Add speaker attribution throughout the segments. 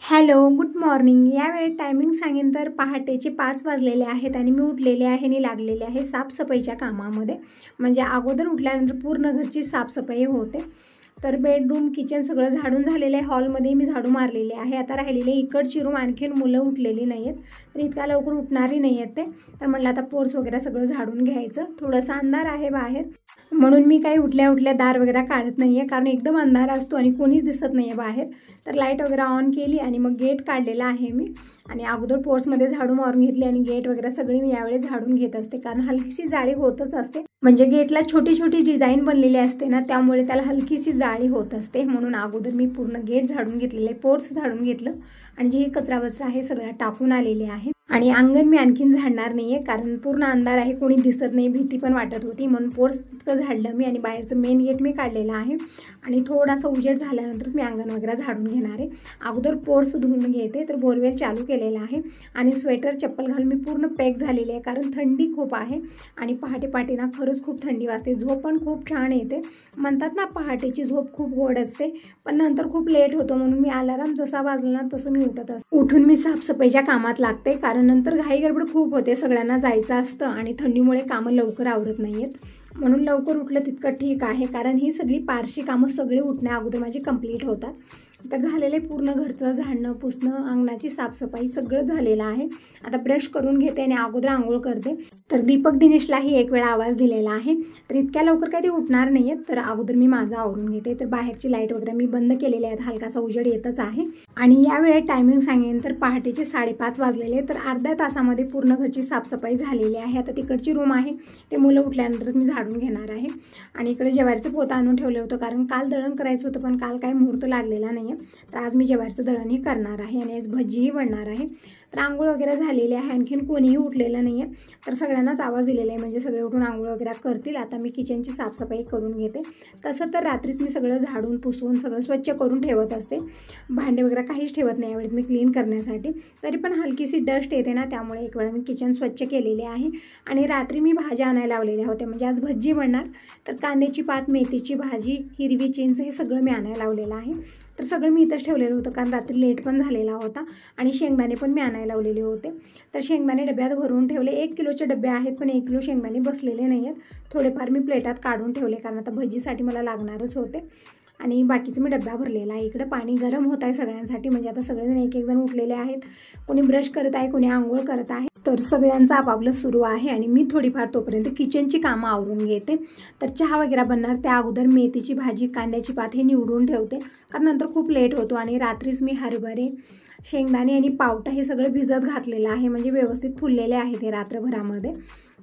Speaker 1: Hello, good morning. यावेळी timing सांगेन तर पहाटेचे 5 वाजलेले आहेत आणि मी उठलेले आहे आणि लागलेले आहे साफसफाईच्या कामामध्ये. म्हणजे अगोदर उठल्यानंतर पूर्ण घरची साफसफाई होते. तर बेडरूम, किचन सगळं झाडून झालेलं आहे. हॉलमध्ये मी झाडू मारलेले आहे. आता राहिलेले इकडची रूम, आणखीन मुलं उठलेली नाही आहेत, तर इतक्या लवकर उठणारही नाही आहेत ते. तर म्हटलं आता पोर्च वगैरे सगळं झाडून घ्यायचं. थोडंसं अंधार आहे बाहेर, म्हणून मी काही उठल्या उठल्या दार वगैरे काढत नाही आहे, कारण एकदम अंधार असतो आणि कोणीच दिसत नाही आहे बाहेर. तर लाईट वगैरे ऑन केली आणि मग गेट काढलेला आहे मी. आणि अगोदर पोर्चमध्ये झाडू मारून घेतली आणि गेट वगैरे सगळी मी यावेळी झाडून घेत असते, कारण हलकीशी जाळी होतच असते. म्हणजे गेटला छोटी छोटी डिझाईन बनलेली असते ना, त्यामुळे त्याला हलकीशी जाळी होत असते. म्हणून अगोदर मी पूर्ण गेट झाडून घेतलेलं आहे, पोर्च झाडून घेतलं आणि जे कचरा वचरा आहे सगळा टाकून आलेले आहे. आणि अंगण मी आणखीन झाडणार नाहीये, कारण पूर्ण अंधार आहे, कोणी दिसत नाही, भीती पण वाटत होती. म्हणून पोर्च तितकं झाडलं मी आणि बाहेरचं मेन गेट मी काढलेलं आहे. आणि थोडासा उजेड झाल्यानंतरच मी अंगण वगैरे झाडून घेणार आहे. अगोदर पोर्च धुवून घेते. तर बोरवेल चालू केलेला आहे आणि स्वेटर चप्पल घालून मी पूर्ण पॅक झालेली आहे, कारण थंडी खूप आहे आणि पहाटे पहाटे ना खरंच खूप थंडी वाजते. झोप पण खूप छान येते. म्हणतात ना पहाटेची झोप खूप गोड असते, पण नंतर खूप लेट होतो. म्हणून मी अलार्म जसा वाजला ना तसं मी उठत असते. उठून मी साफसफाईच्या कामात लागते, कारण नंतर घाई गडबड खूप होते, सगळ्यांना जायचं असतं आणि थंडीमुळे कामं लवकर आवरत नाहीयेत. म्हणून लवकर उठलं तितकं ठीक आहे, कारण ही सगळी पारशी कामं सगळे उठण्या अगोदर माझी कंप्लीट होतात. तर झालेले पूर्ण घरचं झाडणं, पुसणं, अंगणाची साफसफाई सगळं झालेलं आहे. आता ब्रश करून घेते आणि अगोदर आंघोळ करते. तर दीपक दिनेशलाही एक वेळा आवाज दिलेला आहे, तर इतक्या लवकर काही ते उठणार नाही आहेत. तर अगोदर मी माझं आवरून घेते. तर बाहेरची लाईट वगैरे मी बंद केलेली आहेत, हलकासा उजेड येतच आहे. आणि यावेळी टायमिंग सांगेन तर पहाटेचे 5:30 वाजलेले. तर अर्ध्या तासामध्ये पूर्ण घरची साफसफाई झालेली आहे. आता तिकडची रूम आहे ते मुलं उठल्यानंतरच मी झाडून घेणार आहे. आणि इकडे ज्वारीचं पोतं आणून ठेवलं होतं, कारण काल दळण करायचं होतं, पण काल काही मुहूर्त लागलेला नाही. तर आज मी ज्वारीचं दळणही करणार आहे आणि आज भजीही बनणार आहे. तर आंघोळ वगैरे झालेली आहे, आणखीन कोणीही उठलेलं नाही आहे. तर सगळ्यांनाच आवाज दिलेला आहे, म्हणजे सगळे उठून आंघोळ वगैरे करतील. आता मी किचनची साफसफाई करून घेते. तसं तर रात्रीच मी सगळं झाडून पुसून सगळं स्वच्छ करून ठेवत असते. भांडे वगैरे काहीच ठेवत नाही यावेळेस मी क्लीन करण्यासाठी. तरी पण हलकीशी डस्ट येते ना, त्यामुळे एक वेळा मी किचन स्वच्छ केलेले आहे. आणि रात्री मी भाज्या आणायला लावलेल्या होत्या, म्हणजे आज भजी बनणार. तर कांद्याची पात, मेथीची भाजी, हिरवी चिंच हे सगळं मी आणायला लावलेलं आहे. तर सगळं मी इथंच ठेवलेलं होतं, कारण रात्री लेट पण झालेला होता. आणि शेंगदाणे पण मी आणायला लावलेले होते. तर शेंगदाणे डब्यात भरून ठेवले. 1 किलोचे डबे आहेत, पण 1 किलो शेंगदाणे बसलेले नाही आहेत. थोडेफार मी प्लेटात काढून ठेवले, कारण आता भजीसाठी मला लागणारच होते. आणि बाकीचं मी डब्बा भरलेला आहे. इकडे पाणी गरम होत आहे सगळ्यांसाठी, म्हणजे आता सगळेजण एक एक जण उठलेले आहेत. कोणी ब्रश करत आहे, कोणी आंघोळ करत आहे. तर सगळ्यांचं आपापलं सुरू आहे आणि मी थोडीफार तोपर्यंत किचनची कामं आवरून घेते. तर चहा वगैरे बनणार, त्या अगोदर मेथीची भाजी, कांद्याची पात हे निवडून ठेवते, कारण नंतर खूप लेट होतो. आणि रात्रीच मी हरभरे, शेंगदाणे आणि पावटा हे सगळं भिजत घातलेलं आहे, म्हणजे व्यवस्थित फुललेले आहे ते रात्रभरामध्ये.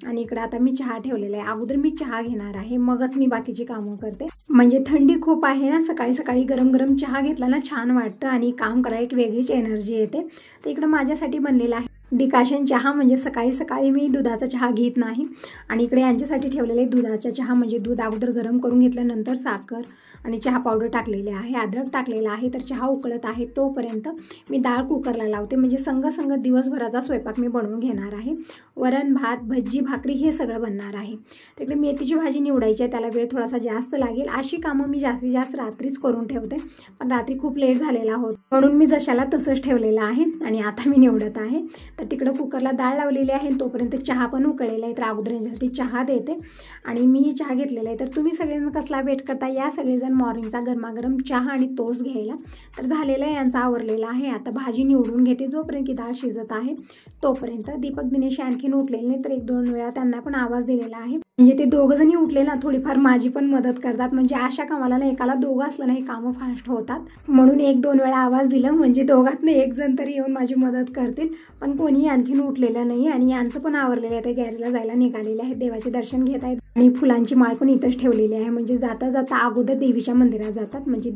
Speaker 1: आणि इकडे आता मी चहा ठेवलेला आहे. अगोदर मी चहा घेणार आहे, मगच मी बाकीची कामं करते. म्हणजे थंडी खूप आहे ना, सकाळी सकाळी गरम गरम चहा घेतला ना छान वाटतं आणि काम करायला एक वेगळीच एनर्जी येते. तर इकडं माझ्यासाठी बनलेला आहे डिकाशन चहा. म्हणजे सकाळी सकाळी मी दुधाचा चहा घेत नाही. आणि इकडे यांच्यासाठी ठेवलेले दुधाचा चहा, म्हणजे दूध अगोदर गरम करून घेतल्यानंतर साखर आणि चहा पावडर टाकलेले आहे, अद्रक टाकलेला आहे. तर चहा उकळत आहे तोपर्यंत मी डाळ कुकरला लावते, म्हणजे संग दिवसभराचा स्वयंपाक मी बनवून घेणार आहे. वरण, भात, भजी, भाकरी हे सगळं बनणार आहे. तिकडे मेथीची भाजी निवडायची आहे, त्याला वेळ थोडासा जास्त लागेल. अशी कामं मी जास्तीत जास्त रात्रीच करून ठेवते, पण रात्री खूप लेट झालेला होता, म्हणून मी जशाला तसंच ठेवलेलं आहे. आणि आता मी निवडत आहे. तर तिकडं कुकरला डाळ लावलेली आहे, तोपर्यंत चहा पण उकळलेला आहे. तर अगोदर यांच्यासाठी चहा देते आणि मीही चहा घेतलेला आहे. तर तुम्ही सगळेजण कसला वेट करता, या सगळेजण मॉर्निंगचा गरमागरम चहा आणि टोस्ट घ्यायला. तर झालेला आहे, यांचा आवरलेला आहे. आता भाजी निवडून घेते, जोपर्यंत की डाळ शिजत आहे तोपर्यंत. दीपक दिनेश आणखीन उठलेले नाही, तर 1-2 वेळा त्यांना पण आवाज दिलेला आहे. म्हणजे ते दोघंजणी उठले ना, थोडीफार माझी पण मदत करतात. म्हणजे अशा कामाला ना एकाला दोघं असलं ना, हे कामं फास्ट होतात. म्हणून 1-2 वेळा आवाज दिला, म्हणजे दोघांतनं एक जण तरी येऊन माझी मदत करतील. पण कोणी आणखीन उठलेलं नाही. आणि यांचं पण आवरलेलं आहे, ते गॅरेजला जायला निघालेले आहेत, देवाचे दर्शन घेत आहेत. आणि फुलांची माळ पण इथंच ठेवलेली आहे, म्हणजे जाता जाता अगोदर देवीच्या मंदिरात जातात, म्हणजे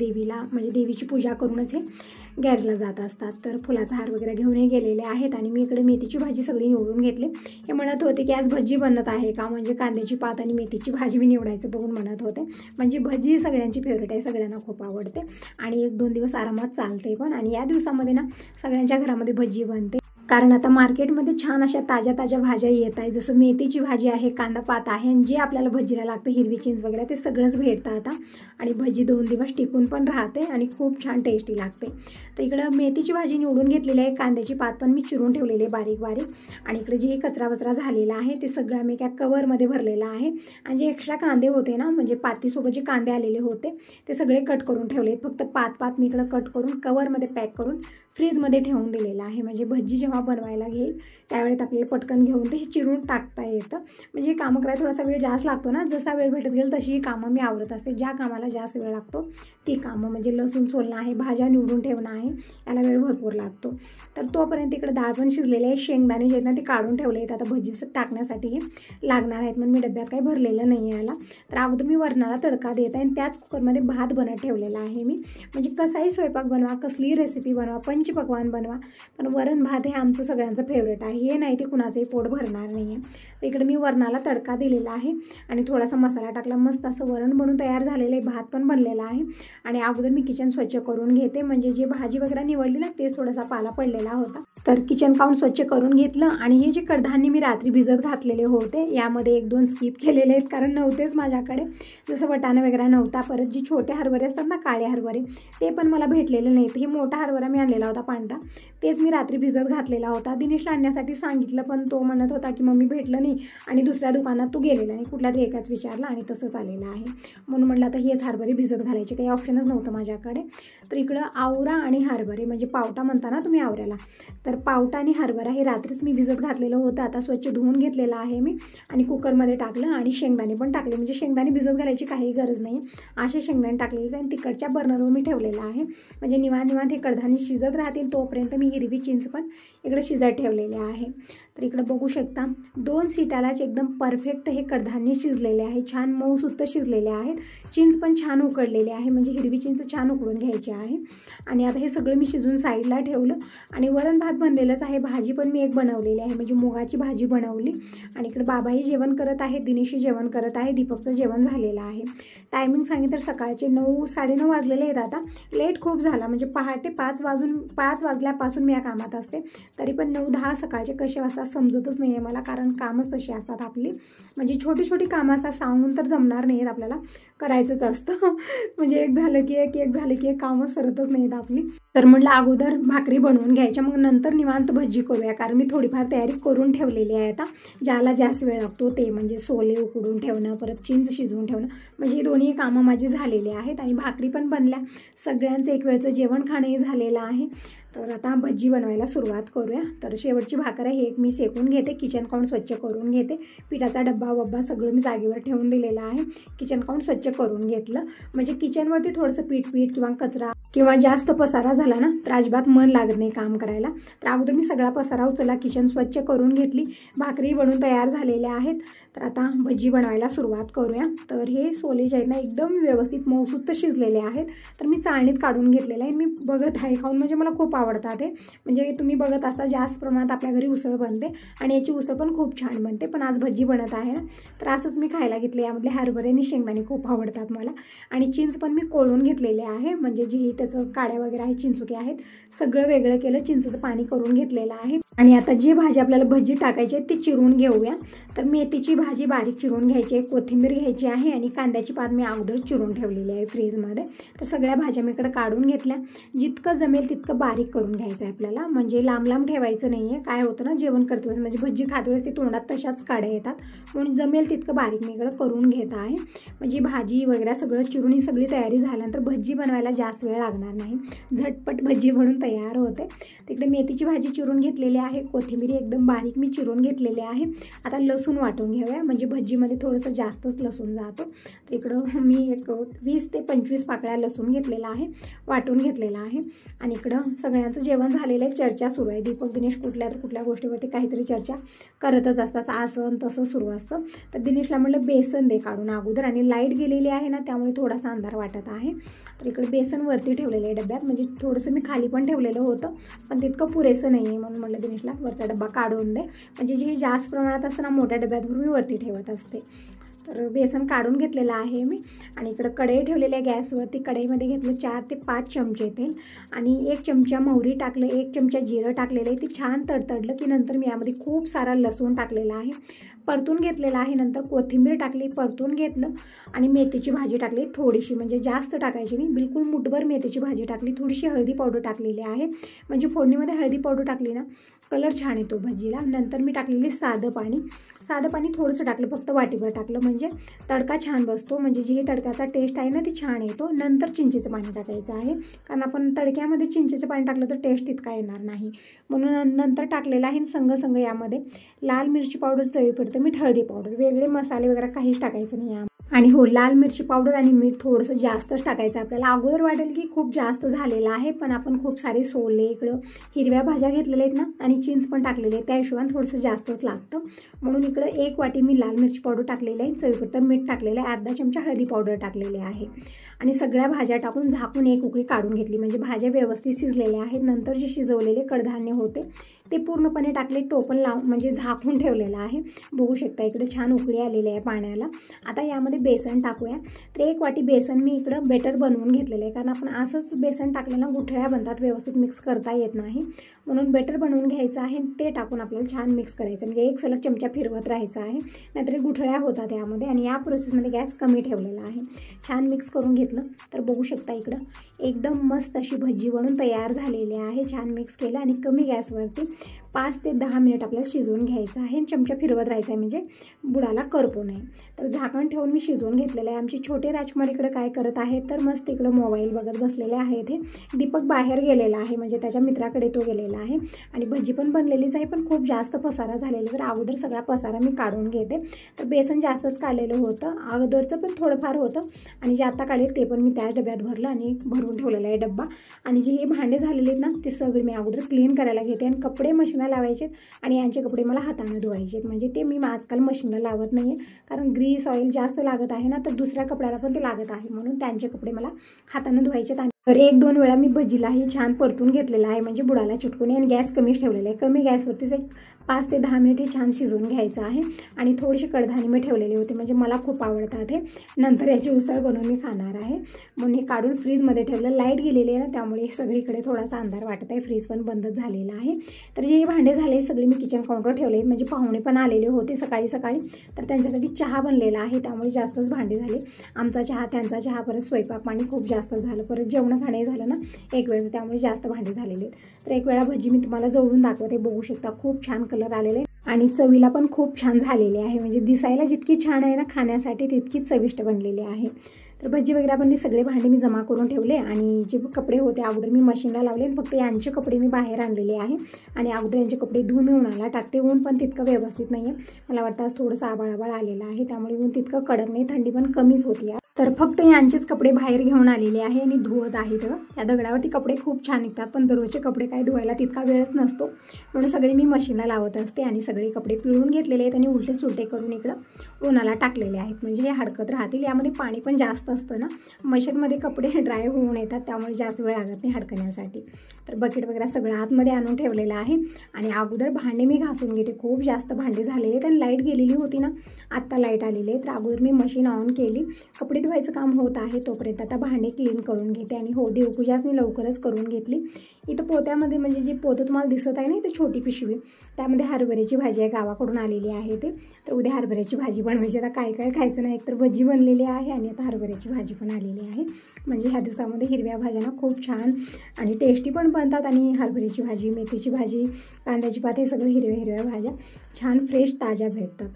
Speaker 1: देवीची पूजा करूनच हे गॅरेजला जात असतात. तर फुलाचा हार वगैरे घेऊनही गेलेले आहेत. आणि मी इकडे मेथीची भाजी सगळी निवडून घेतली. हे म्हणत होते की आज भजी बनत आहे का, म्हणजे कांद्याची पात आणि मेथीची भाजी मी निवडायचं बघून म्हणत होते. म्हणजे भजी सगळ्यांची फेवरेट आहे, सगळ्यांना खूप आवडते आणि 1-2 दिवस आरामात चालते पण. आणि या दिवसामध्ये ना सगळ्यांच्या घरामध्ये भजी बनते. कारण आता मार्केटमध्ये छान अशा ताज्या ताज्या भाज्या येत आहे, जसं मेथीची भाजी आहे, कांदा पात आहे, आणि जे आपल्याला भजीला लागतं हिरवी चिंच वगैरे ते सगळंच भेटतं आता. आणि भजी 2 दिवस टिकून पण राहते आणि खूप छान टेस्टी लागते. तर इकडं मेथीची भाजी निवडून घेतलेली आहे, कांद्याची पात पण मी चिरून ठेवलेली आहे बारीक बारीक. आणि इकडे जे कचरा वचरा झालेला आहे ते सगळं मी एका कवरमध्ये भरलेला आहे. आणि जे एक्स्ट्रा कांदे होते ना, म्हणजे पातीसोबत जे कांदे आलेले होते ते सगळे कट करून ठेवले. फक्त पात मी इकडं कट करून कवरमध्ये पॅक करून फ्रीजमध्ये ठेवून दिलेलं आहे. म्हणजे भजी जेव्हा बनवायला घेईल त्यावेळेत आपल्याला पटकन घेऊन ते चिरून टाकता येतं. म्हणजे कामं करायला थोडासा वेळ जास्त लागतो ना, जसा वेळ भेटत गेल तशी कामं मी आवरत असते. ज्या कामाला जास्त वेळ लागतो ती कामं, म्हणजे लसूण सोलणं आहे, भाज्या निवडून ठेवणं आहे, याला वेळ भरपूर लागतो. तर तोपर्यंत इकडे डाळ पण शिजलेले आहे. शेंगदाणे जे आहेत ना ते काढून ठेवले आहेत, आता भजी टाकण्यासाठी हे लागणार आहेत. म्हणून मी डब्यात काही भरलेलं नाही आहे याला. तर अगोदर मी वरणाला तडका देत आहे आणि त्याच कुकरमध्ये भात बनत ठेवलेला आहे मी. म्हणजे कसाही स्वयंपाक बनवा, कसलीही रेसिपी बनवा, पंचपक्वान्न बनवा, पण वरण भात हे आमचं सगळ्यांचं फेवरेट आहे. हे नाही ते कुणाचंही पोट भरणार नाही आहे. तर इकडे मी वरणाला तडका दिलेला आहे आणि थोडासा मसाला टाकला. मस्त असं वरण बनून तयार झालेलं आहे, भात पण बनलेला आहे. आणि अगोदर मी किचन स्वच्छ करून घेते, म्हणजे जे भाजी वगैरे निवडली ना तेच थोडासा पाला पडलेला होता. तर किचन काउंट स्वच्छ करून घेतलं. आणि हे जे कडधान्य मी रात्री भिजत घातलेले होते यामध्ये 1-2 स्किप केलेले आहेत, कारण नव्हतेच माझ्याकडे. जसं वटाणा वगैरे नव्हता. परत जे छोटे हरभरे असतात ना, काळे हरभरे, ते पण मला भेटलेले नाहीत. हे मोठा हरभरा मी आणलेला होता पांढरा, तेच मी रात्री भिजत घातलेला होता. दिनेशला आणण्यासाठी सांगितलं पण तो म्हणत होता की मम्मी भेटलं नाही आणि दुसऱ्या दुकानात तू गेलेला नाही, कुठल्या तरी एकाच विचारला आणि तसंच आलेलं आहे. म्हणून म्हटलं आता हेच हरभरे भिजत घालायचे, काही ऑप्शनच नव्हतं माझ्याकडे. तर इकडं आवरा आणि हरभरे, म्हणजे पावटा म्हणता ना तुम्ही आवऱ्याला, तर पावटा आणि हरभरा हे रात्रीच मी भिजत घातलेलं होतं. आता स्वच्छ धुवून घेतलेलं आहे मी आणि कुकरमध्ये टाकलं आणि शेंगदाणे पण टाकले. म्हणजे शेंगदाणे भिजत घालायची काही गरज नाही, असे शेंगदाणे टाकलेले आणि तिकडच्या बर्नरवर मी ठेवलेलं आहे. म्हणजे निवांत हे कडधान्य शिजत राहतील तोपर्यंत मी हिरवी चिंच पण इकडे शिजत ठेवलेले आहे. तर इकडे बघू शकता 2 सीटालाच एकदम परफेक्ट हे कडधान्य शिजलेले आहे, छान मऊसुत्त शिजलेले आहेत. चिंच पण छान उकडलेली आहे, म्हणजे हिरवी चिंच छान उकडून घ्यायची आहे. आणि आता हे सगळं मी शिजून साईडला ठेवलं. आणि वरण भात बनलेलंच आहे. भाजी पण मी एक बनवलेली आहे, म्हणजे मुगाची भाजी बनवली. आणि इकडे बाबाही जेवण करत आहे, दिनेशही जेवण करत आहे, दीपकचं जेवण झालेलं आहे. टायमिंग सांगितलं तर सकाळचे 9-9:30 वाजलेले आहेत. आता लेट खूप झाला, म्हणजे पहाटे 5 वाजल्यापासून मी या कामात असते. तरी पण 9-10 सकाळचे कसे वाजतात समजतच नाही आहे मला, कारण कामच तशी असतात आपली. म्हणजे छोटी छोटी कामं असतात, सांगून तर जमणार नाही आहेत, आपल्याला करायचंच असतं. म्हणजे एक झालं की एक झालं की एक कामं सरतच नाहीत आपली. तर म्हटलं अगोदर भाकरी बनवून घ्यायच्या, मग नंतर निवांत भजी करूया, कारण मी थोडीफार तयारी करून ठेवलेली आहे. आता ज्याला जास्त वेळ लागतो ते म्हणजे सोले उकडून ठेवणं, परत चिंच शिजवून ठेवणं, म्हणजे ही दोन्ही कामं माझी झालेली आहेत. आणि भाकरी पण बनल्या, सगळ्यांचं एक वेळचं जेवण खाणंही झालेलं आहे. तर आता भजी बनवायला सुरुवात करूया. तर शेवटची भाकर आहे, एक मी सेकून घेते, किचन काउंट स्वच्छ करून घेते. पिठाचा डब्बा सगळं मी जागेवर ठेवून दिलेला आहे. किचन काउंट स्वच्छ करून घेतलं, म्हणजे किचनवरती थोडंसं पीठ किंवा कचरा किंवा जास्त पसारा झाला ना तर अजिबात मन लागत नाही काम करायला. तर अगोदर मी सगळा पसारा उचलला, किचन स्वच्छ करून घेतली, भाकरी बनवून तयार झालेल्या आहेत. तर आता भजी बनवायला सुरुवात करूया. तर हे सोले जे आहेत ना एकदम व्यवस्थित मऊसुत्त शिजलेले आहेत. तर मी चाळणीत काढून घेतलेलं आहे. मी बघत आहे खाऊन, म्हणजे मला खूप आवडतात हे. म्हणजे तुम्ही बघत असता जास्त प्रमाणात आपल्या घरी उसळ बनते आणि याची उसळ पण खूप छान बनते. पण आज भजी बनत आहे ना, तर असंच मी खायला घेतले. यामधले हरभरे आणि शेंगदाणे खूप आवडतात मला. आणि चिंच पण मी कोळून घेतलेले आहे, म्हणजे जे त्याचं काड्या वगैरे आहेत, चिंचुके आहेत, सगळं वेगळं केलं, चिंचेचं पाणी करून घेतलेलं आहे. आणि आता जी भाजी आपल्याला भजी टाकायची आहे ती चिरून घेऊया. तर मेथीची भाजी बारीक चिरून घ्यायची आहे, कोथिंबीर घ्यायची आहे आणि कांद्याची पात मी अगोदर चिरून ठेवलेली आहे फ्रीजमध्ये. तर सगळ्या भाज्या मी इकडे काढून घेतल्या. जितकं जमेल तितकं बारीक करून घ्यायचं आहे आपल्याला, म्हणजे लांब लांब ठेवायचं नाही आहे. काय होतं ना, जेवण करते वेळेस म्हणजे भजी खाते वेळेस ते तोंडात तशाच काड्या येतात, म्हणून जमेल तितकं बारीक मी इकडं करून घेत आहे. म्हणजे भाजी वगैरे सगळं चिरून ही सगळी तयारी झाल्यानंतर भजी बनवायला जास्त वेळ लागणार नाही, झटपट भजी बनून तयार होते. तिकडे मेथीची भाजी चिरून घेतलेली आहे, कोथिंबीर एकदम बारीक मी चिरून घेतलेली आहे. आता लसूण वाटून घेऊया, म्हणजे भजीमध्ये थोडंसं जास्तच लसूण जातो. तर इकडं मी एक 20 ते 25 पाकळ्या लसूण घेतलेला आहे, वाटून घेतलेला आहे. आणि इकडं सगळ्यांचं जेवण झालेलं आहे, चर्चा सुरू आहे. दीपक दिनेश कुठल्या गोष्टीवरती काहीतरी चर्चा करतच असतात, असं तसं सुरू असतं. तर दिनेशला म्हटलं बेसन दे काढून अगोदर, आणि लाईट गेलेली आहे ना त्यामुळे थोडासा अंधार वाटत आहे. तर इकडे बेसन वरती ठेवलेलं आहे डब्यात, म्हणजे थोडंसं मी खाली पण ठेवलेलं होतं पण तितकं पुरेसं नाही आहे, म्हणून म्हटलं दिनेशला वरचा डब्बा काढून दे. म्हणजे जे जास्त प्रमाणात असतं ना मोठ्या डब्यात भरून मी वरती ठेवत असते. तर बेसन काढून घेतलेलं आहे मी आणि इकडं कढई ठेवलेली आहे गॅसवरती. कढईमध्ये घेतलं 4 ते 5 चमचे तेल आणि 1 चमचा मोहरी टाकलं, 1 चमचा जिरं टाकलेलं आहे. ते छान तडतडलं की नंतर मी यामध्ये खूप सारा लसूण टाकलेला आहे, परतून घेतलेला आहे. नंतर कोथिंबीर टाकली, परतून घेतलं आणि मेथीची भाजी टाकली थोडीशी, म्हणजे जास्त टाकायची नाही, बिलकुल मुठभर मेथीची भाजी टाकली. थोडीशी हळदी पावडर टाकलेली आहे, म्हणजे फोडणीमध्ये हळदी पावडर टाकली ना कलर छान येतो भाजीला. नंतर मी टाकलेली साधं पाणी थोडंसं टाकलं, फक्त वाटीभर टाकलं, म्हणजे तडका छान बसतो, म्हणजे जी तडक्याचा टेस्ट आहे ना ती छान येतो. नंतर चिंचेचं पाणी टाकायचं आहे, कारण आपण तडक्यामध्ये चिंचेचं पाणी टाकलं तर टेस्ट तितका येणार नाही, म्हणून नंतर टाकलेलं आहे. संग यामध्ये लाल मिरची पावडर चवीपुरतं, मीठ, हळदी पावडर, वेगळे मसाले वगैरे काहीच टाकायचं नाही यामध्ये. आणि हो, लाल मिरची पावडर आणि मीठ थोडंसं जास्तच टाकायचं आपल्याला. अगोदर वाटेल की खूप जास्त झालेलं आहे, पण आपण खूप सारे सोले इकडं हिरव्या भाज्या घेतलेल्या आहेत ना आणि चिंच पण टाकलेली आहे, त्या हिशोबाने थोडंसं जास्तच लागतं, म्हणून इकडं 1 वाटी मी लाल मिरची पावडर टाकलेली आहे, चवीपुरतं मीठ टाकलेलं आहे, अर्धा चमचा हळदी पावडर टाकलेली आहे आणि सगळ्या भाज्या टाकून झाकून 1 उकळी काढून घेतली, म्हणजे भाज्या व्यवस्थित शिजलेल्या आहेत. नंतर जे शिजवलेले कडधान्य होते ते पूर्णपणे टाकले, टोपण लावून म्हणजे झाकून ठेवलेलं आहे. बघू शकता इकडे छान उकळी आलेली आहे पाण्याला. आता यामध्ये बेसन टाकूया. तर 1 वाटी बेसन मी इकडं बेटर बनवून घेतलेलं आहे, कारण आपण असंच बेसन टाकलं ना गुठळ्या बनतात, व्यवस्थित मिक्स करता येत नाही, म्हणून बेटर बनवून घ्यायचं आहे. ते टाकून आपल्याला छान मिक्स करायचं, म्हणजे एक सलग चमचा फिरवत राहायचं आहे, नाहीतर गुठळ्या होतात यामध्ये. आणि या प्रोसेसमध्ये गॅस कमी ठेवलेला आहे. छान मिक्स करून घेतलं तर बघू शकता इकडं एकदम मस्त अशी भजी बनून तयार झालेली आहे. छान मिक्स केलं आणि कमी गॅसवरती 5 ते 10 मिनिट आपल्याला शिजवून घ्यायचं आहे. चमचा फिरवत राहायचा आहे, म्हणजे बुडाला करपू नये. तर झाकण ठेवून मी शिजवून घेतलेलं आहे. आमचे छोटे राजकुमार इकडे काय करत आहेत तर मस्त इकडं मोबाईल बघत बसलेले आहेत. हे दीपक बाहेर गेलेला आहे, म्हणजे त्याच्या मित्राकडे तो गेलेला आहे आणि भजी पण बनलेलीच आहे, पण खूप जास्त पसारा झालेला. तर अगोदर सगळा पसारा मी काढून घेते. तर बेसन जास्तच काढलेलं होतं, अगोदरचं पण थोडंफार होतं आणि जे आता काढले ते पण मी त्या डब्यात भरलं आणि भरून ठेवलेला आहे डब्बा. आणि जे हे भांडे झालेले आहेत ना ते सगळे मी अगोदर क्लीन करायला घेते आणि कपडे मशीनला लावायचे आणि यांचे कपडे मला हाताने धुवायचे, म्हणजे ते मी आजकाल मशीनला लावत नाही आहे, कारण ग्रीस ऑइल जास्त लागत आहे ना, तर दुसऱ्या कपड्याला पण ते लागत आहे, म्हणून त्यांचे कपडे मला हाताने धुवायचे. तर 1-2 वेळा मी भजीलाही छान परतून घेतलेला आहे, म्हणजे बुडाला चिटकून आणि गॅस कमीच ठेवलेला आहे. कमी गॅसवरतीच एक 5 ते 10 मिनिट हे छान शिजवून घ्यायचं आहे. आणि थोडेसे कडधान्य मी ठेवलेले होते, म्हणजे मला खूप आवडतात हे, नंतर याची उसळ बनवून मी खाणार आहे, म्हणून हे काढून फ्रीजमध्ये ठेवलं. लाईट गेलेली आहे ना, त्यामुळे सगळीकडे थोडासा अंधार वाटत आहे, फ्रीज पण बंद झालेला आहे. तर जे भांडे झाले सगळे मी किचन काउंटरवर ठेवले आहेत, म्हणजे पाहुणे पण आलेले होते सकाळी, तर त्यांच्यासाठी चहा बनलेला आहे, त्यामुळे जास्तच भांडे झाले. आमचा चहा, त्यांचा चहा, परत स्वयंपाक पाणी खूप जास्त झालं, परत जेवण खाणे झालं ना एक वेळेस, त्यामुळे जास्त भांडे झालेले आहेत. तर एक वेळा भजी मी तुम्हाला जवळून दाखवते. बघू शकता खूप छान कलर आलेले आणि चवीला पण खूप छान झालेली आहे, म्हणजे दिसायला जितकी छान आहे ना खाण्यासाठी तितकीच चविष्ट बनलेली आहे. तर भजी वगैरे आपण सगळे भांडे मी जमा करून ठेवले आणि जे कपडे होते अगोदर मी मशीनला लावले, फक्त यांचे कपडे मी बाहेर आणलेले आहे आणि अगोदर यांचे कपडे धुवून उन्हाला टाकते. ऊन पण तितकं व्यवस्थित नाही आहे, मला वाटतं आज थोडंसं आबाळ आलेलं आहे, त्यामुळे ऊन तितकं कडक नाही, थंडी पण कमीच होती आहे. तर फक्त यांचेच कपडे बाहेर घेऊन आलेले आहे आणि धुवत आहेत. या दगडावरती कपडे खूप छान निघतात, पण दररोजचे कपडे काय धुवायला तितका वेळच नसतो, म्हणून सगळे मी मशीनला लावत असते आणि सगळे कपडे पिळून घेतलेले आहेत आणि उलटे सुलटे करून इकडं उन्हाला टाकलेले आहेत, म्हणजे हे हडकत राहतील. यामध्ये पाणी पण जास्त असतं ना, मशीनमध्ये कपडे ड्राय होऊन येतात, त्यामुळे जास्त वेळ लागत नाही हडकण्यासाठी. तर बकेट वगैरे सगळं आतमध्ये आणून ठेवलेलं आहे आणि अगोदर भांडे मी घासून घेते. खूप जास्त भांडे झालेले आहेत आणि लाईट गेलेली होती ना, आत्ता लाईट आलेली आहे, तर अगोदर मी मशीन ऑन केली, कपडे धुवायचं काम होत आहे तोपर्यंत आता भांडे क्लीन करून घेते. आणि हो, देवपूजाच मी लवकरच करून घेतली. इथं पोत्यामध्ये, म्हणजे जे पोतं तुम्हाला दिसत आहे ना इथं छोटी पिशवी, त्यामध्ये हरभऱ्याची भाजी आहे, गावाकडून आलेली आहे ते. तर उद्या हरभऱ्याची भाजी बनवायची. आता काय काय खायचं नाही, एकतर भजी बनलेली आहे आणि आता हरभऱ्याची भाजी पण आलेली आहे, म्हणजे ह्या दिवसामध्ये हिरव्या भाज्या ना खूप छान आणि टेस्टी पण बनतात. आणि हरभऱ्याची भाजी, मेथीची भाजी, कांद्याची पात, हे सगळं हिरव्या भाज्या छान फ्रेश ताज्या भेटतात.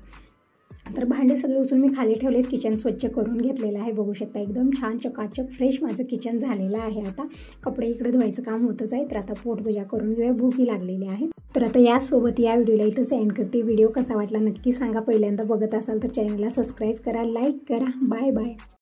Speaker 1: तर भांडे सगळे उचलून मी खाली ठेवलेत, किचन स्वच्छ करून घेतलेलं आहे. बघू शकता एकदम छान चकाचक फ्रेश माझं किचन झालेलं आहे. आता कपडे इकडे धुवायचं काम होतच आहे, तर आता पोटपूजा करून घेऊया, भूकी लागलेली आहे. तर आता यासोबत या व्हिडिओला इथंच एंड करते. व्हिडिओ कसा वाटला नक्की सांगा. पहिल्यांदा बघत असाल तर चॅनलला सबस्क्राईब करा, लाईक करा. Bye bye.